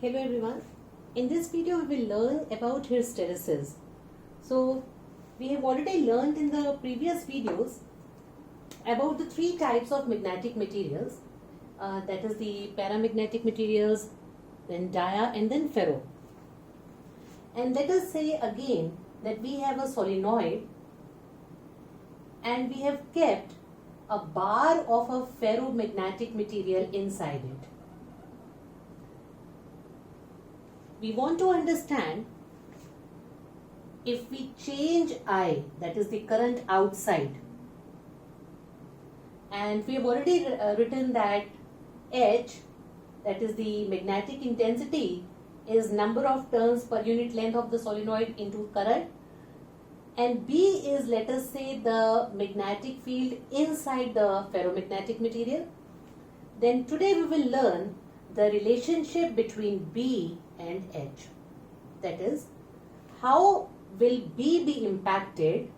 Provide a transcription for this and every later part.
Hello everyone. In this video we will learn about hysteresis. So we have already learned in the previous videos about the three types of magnetic materials, that is the paramagnetic materials, then dia and then ferro. And let us say again that we have a solenoid and we have kept a bar of a ferromagnetic material inside it. We want to understand if we change I, that is the current outside, and we have already written that H, that is the magnetic intensity, is number of turns per unit length of the solenoid into current, and B is, let us say, the magnetic field inside the ferromagnetic material. Then today we will learn the relationship between B and H. That is, how will B be impacted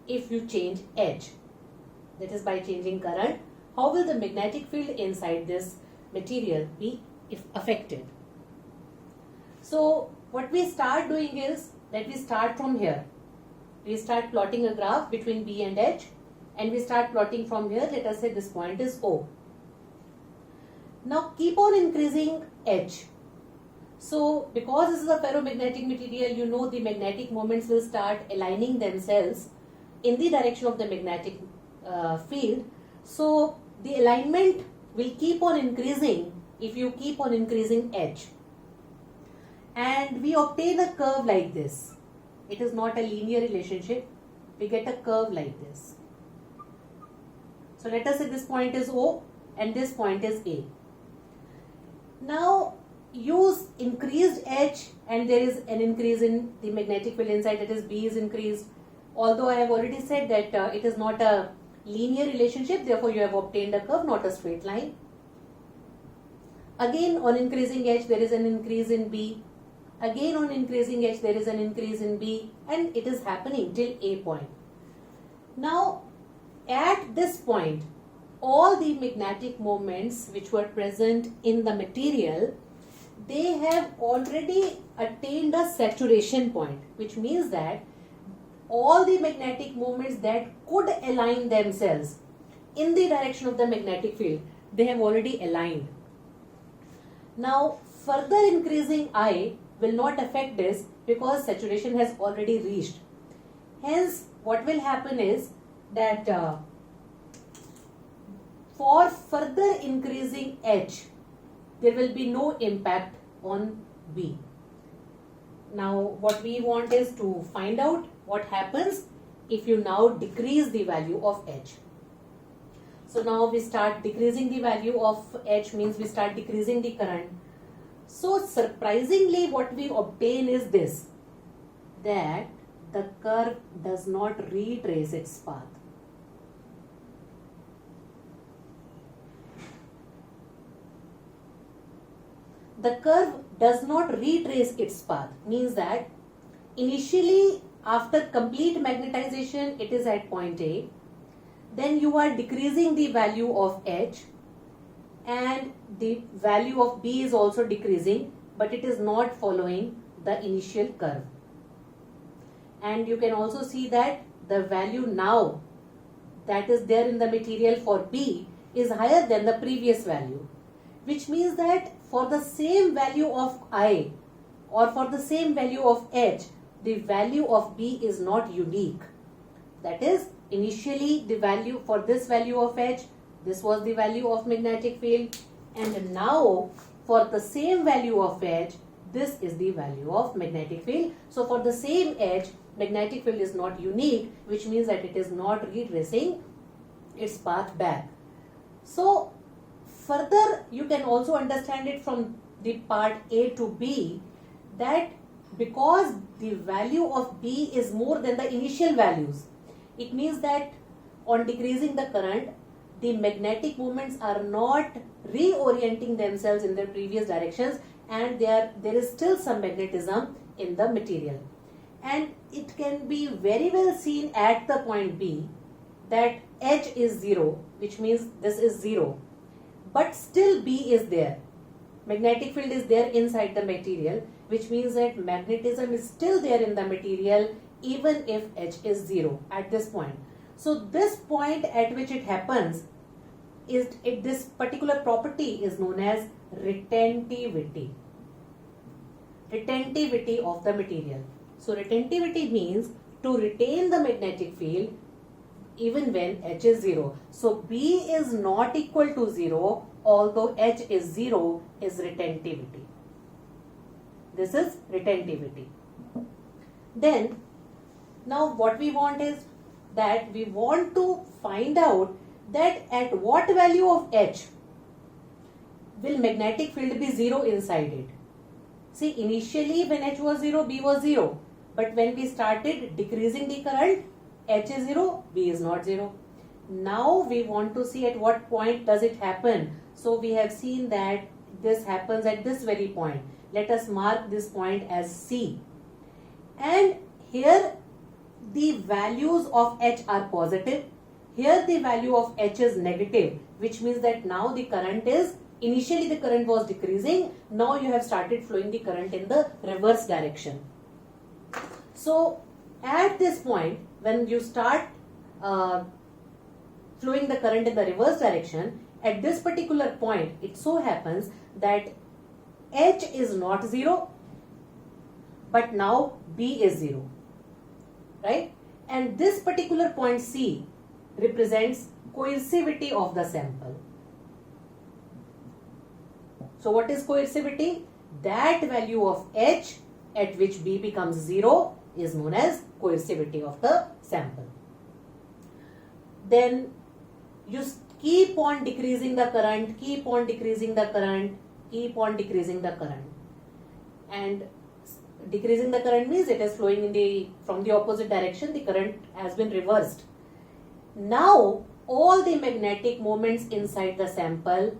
if you change H? That is, by changing current, how will the magnetic field inside this material be affected? So what we start doing is that we start from here. We start plotting a graph between B and H, and we start plotting from here. Let us say this point is O. Now keep on increasing H. So because this is a ferromagnetic material, you know the magnetic moments will start aligning themselves in the direction of the magnetic field. So the alignment will keep on increasing if you keep on increasing H. And we obtain a curve like this. It is not a linear relationship. We get a curve like this. So let us say this point is O and this point is A. Now use increased H and there is an increase in the magnetic field inside, that is B is increased. Although I have already said that it is not a linear relationship, therefore you have obtained a curve, not a straight line. Again on increasing H there is an increase in B. Again on increasing H there is an increase in B, and it is happening till A point. Now at this point, all the magnetic moments which were present in the material, they have already attained a saturation point, which means that all the magnetic moments that could align themselves in the direction of the magnetic field, they have already aligned. Now further increasing I will not affect this because saturation has already reached. Hence what will happen is that for further increasing H, there will be no impact on B. Now what we want is to find out what happens if you now decrease the value of H. So now we start decreasing the value of H, means we start decreasing the current. So surprisingly what we obtain is this, that the curve does not retrace its path. The curve does not retrace its path, means that initially after complete magnetization it is at point A, then you are decreasing the value of H and the value of B is also decreasing, but it is not following the initial curve. And you can also see that the value now that is there in the material for B is higher than the previous value, which means that for the same value of I or for the same value of H, the value of B is not unique. That is, initially the value for this value of H, this was the value of magnetic field, and now for the same value of H, this is the value of magnetic field. So for the same H, magnetic field is not unique, which means that it is not retracing its path back. So further you can also understand it from the part A to B, that because the value of B is more than the initial values, it means that on decreasing the current, the magnetic moments are not reorienting themselves in their previous directions, and there is still some magnetism in the material. And it can be very well seen at the point B that H is 0, which means this is 0, but still B is there. magnetic field is there inside the material, which means that magnetism is still there in the material even if H is 0 at this point. So this point at which it happens this particular property is known as retentivity. Retentivity of the material. So retentivity means to retain the magnetic field even when H is 0. So B is not equal to 0, although H is 0 is retentivity. This is retentivity. Then, now what we want is that we want to find out that at what value of H will magnetic field be 0 inside it. See, initially when H was 0, B was 0. But when we started decreasing the current, H is 0, B is not 0. Now we want to see at what point does it happen. So we have seen that this happens at this very point. Let us mark this point as C. And here the values of H are positive. Here the value of H is negative, which means that now the current is, initially the current was decreasing, now you have started flowing the current in the reverse direction. So at this point, when you start flowing the current in the reverse direction, at this particular point, it so happens that H is not 0, but now B is 0, right? And this particular point C represents coercivity of the sample. So what is coercivity? That value of H at which B becomes 0 is known as coercivity of the sample. Then you keep on decreasing the current, keep on decreasing the current, keep on decreasing the current. And decreasing the current means it is flowing from the opposite direction, the current has been reversed. Now all the magnetic moments inside the sample,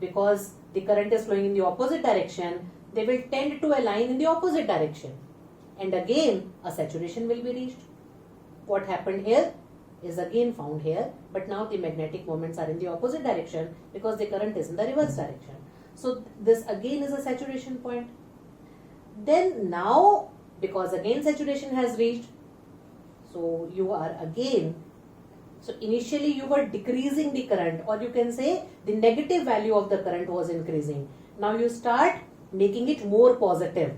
because the current is flowing in the opposite direction, they will tend to align in the opposite direction. And again a saturation will be reached. What happened here is again found here, but now the magnetic moments are in the opposite direction because the current is in the reverse direction. So this again is a saturation point. Then now, because again saturation has reached, so you are again, so initially you were decreasing the current, or you can say the negative value of the current was increasing. Now you start making it more positive,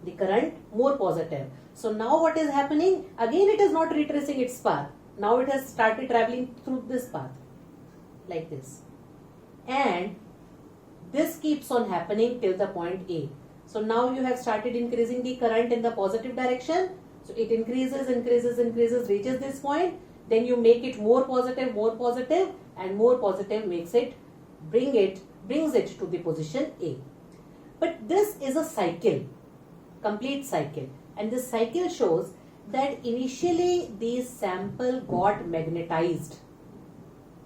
the current more positive. So now what is happening? Again it is not retracing its path. Now it has started traveling through this path, like this. And this keeps on happening till the point A. So now you have started increasing the current in the positive direction. So it increases, increases, increases, reaches this point. Then you make it more positive, and more positive makes it, brings it to the position A. But this is a cycle, complete cycle. And this cycle shows that initially the sample got magnetized.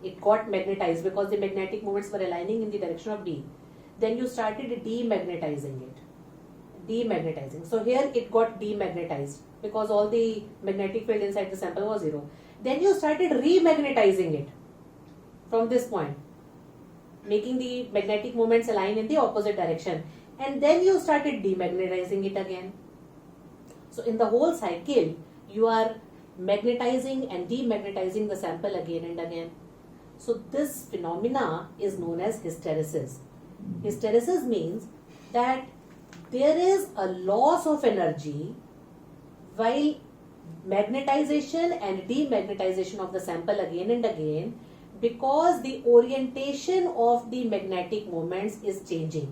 It got magnetized because the magnetic moments were aligning in the direction of B. Then you started demagnetizing it. Demagnetizing. So here it got demagnetized because all the magnetic field inside the sample was 0. Then you started remagnetizing it from this point, making the magnetic moments align in the opposite direction. And then you started demagnetizing it again. So in the whole cycle, you are magnetizing and demagnetizing the sample again and again. So this phenomena is known as hysteresis. Hysteresis means that there is a loss of energy while magnetization and demagnetization of the sample again and again, because the orientation of the magnetic moments is changing.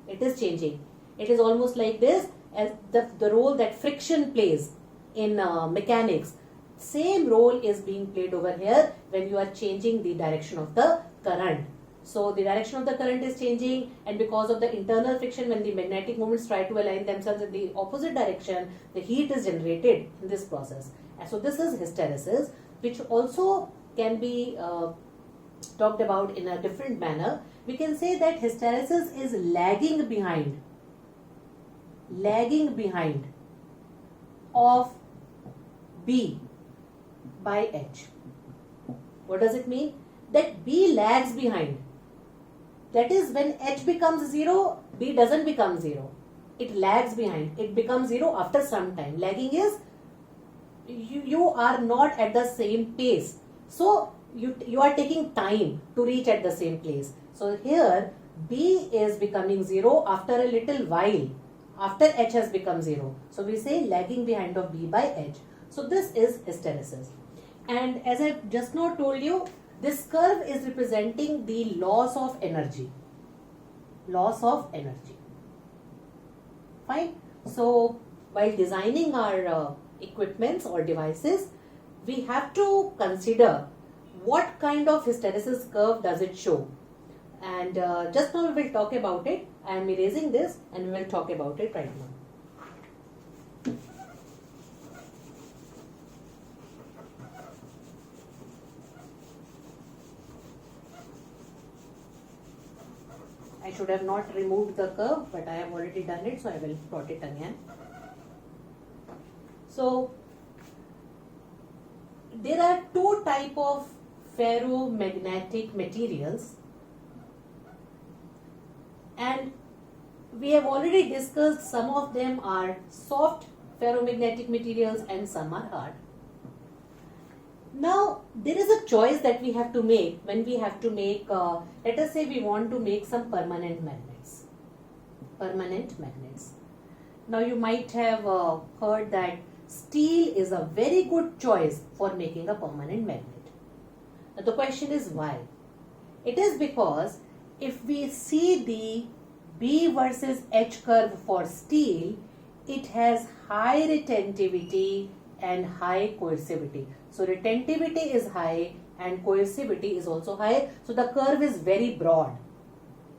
It is changing. It is almost like this, as the role that friction plays in mechanics. Same role is being played over here when you are changing the direction of the current. So the direction of the current is changing, and because of the internal friction, when the magnetic moments try to align themselves in the opposite direction, the heat is generated in this process. And so this is hysteresis, which also can be talked about in a different manner. We can say that hysteresis is lagging behind of B by H. What does it mean? That B lags behind. That is, when H becomes 0, B doesn't become 0. It lags behind. It becomes 0 after some time. Lagging is you are not at the same pace. So you are taking time to reach at the same place. So here B is becoming 0 after a little while, after H has become 0. So we say lagging behind of B by H. So this is hysteresis. And as I just now told you, this curve is representing the loss of energy. Loss of energy. Fine. So while designing our equipments or devices, we have to consider what kind of hysteresis curve does it show. And just now we will talk about it. I am erasing this and we will talk about it right now. I should have not removed the curve, but I have already done it, so I will plot it again. So there are two types of ferromagnetic materials, and we have already discussed some of them are soft ferromagnetic materials and some are hard. Now there is a choice that we have to make when we have to make, let us say we want to make some permanent magnets. Permanent magnets. Now you might have heard that steel is a very good choice for making a permanent magnet. Now the question is why? It is because if we see the B versus H curve for steel, it has high retentivity and high coercivity. So retentivity is high and coercivity is also high. So the curve is very broad.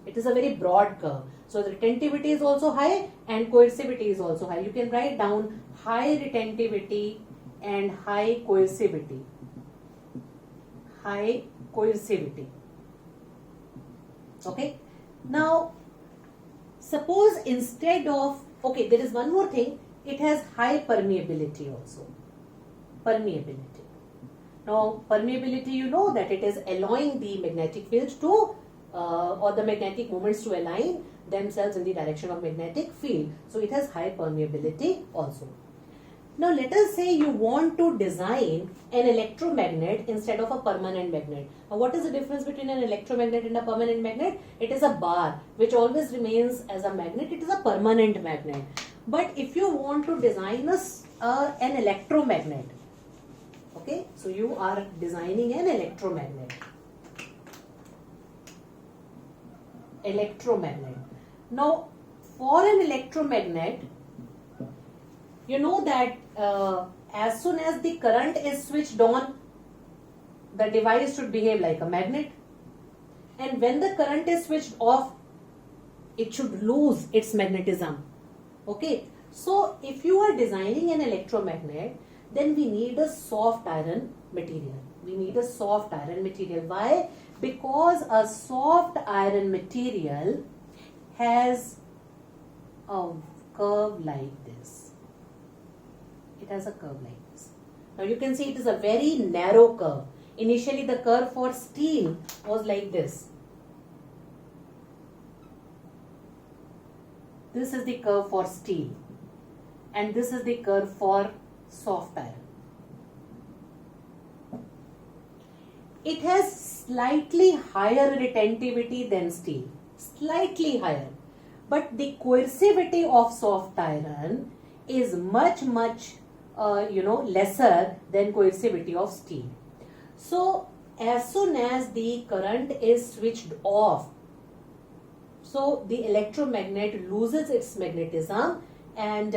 It is a very broad curve. So the retentivity is also high and coercivity is also high. You can write down high retentivity and high coercivity. High coercivity. Okay. Now, suppose instead of, okay, there is one more thing. It has high permeability also. Permeability. Now, permeability, you know that it is allowing the magnetic fields to, or the magnetic moments to align themselves in the direction of magnetic field. So, it has high permeability also. Now, let us say you want to design an electromagnet instead of a permanent magnet. Now, what is the difference between an electromagnet and a permanent magnet? It is a bar which always remains as a magnet. It is a permanent magnet. But if you want to design an electromagnet, okay, so you are designing an electromagnet. Electromagnet. Now, for an electromagnet, you know that as soon as the current is switched on, the device should behave like a magnet. And when the current is switched off, it should lose its magnetism. Okay. So, if you are designing an electromagnet, then we need a soft iron material. We need a soft iron material. Why? Because a soft iron material has a curve like this. It has a curve like this. Now you can see it is a very narrow curve. Initially the curve for steel was like this. This is the curve for steel. And this is the curve for soft iron. It has slightly higher retentivity than steel. Slightly higher. But the coercivity of soft iron is much lesser than coercivity of steel. So as soon as the current is switched off, so the electromagnet loses its magnetism, and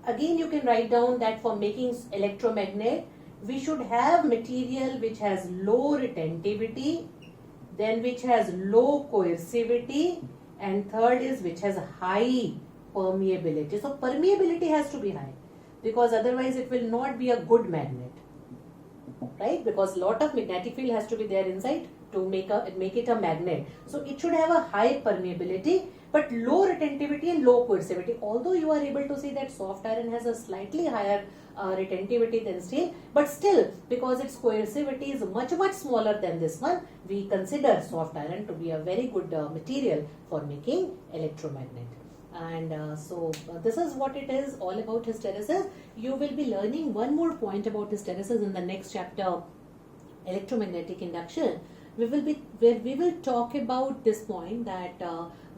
again you can write down that for making electromagnet we should have material which has low retentivity, then which has low coercivity, and third is which has high permeability. So permeability has to be high, because otherwise it will not be a good magnet, right? Because lot of magnetic field has to be there inside to make it a magnet. So it should have a high permeability but low retentivity and low coercivity. Although you are able to see that soft iron has a slightly higher retentivity than steel, but still, because its coercivity is much smaller than this one, we consider soft iron to be a very good material for making electromagnet. And so this is what it is all about hysteresis. You will be learning one more point about hysteresis in the next chapter, electromagnetic induction. We will talk about this point that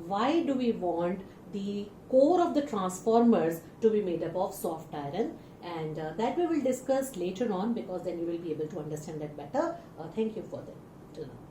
why do we want the core of the transformers to be made up of soft iron, and that we will discuss later on, because then you will be able to understand that better. Thank you for that till now.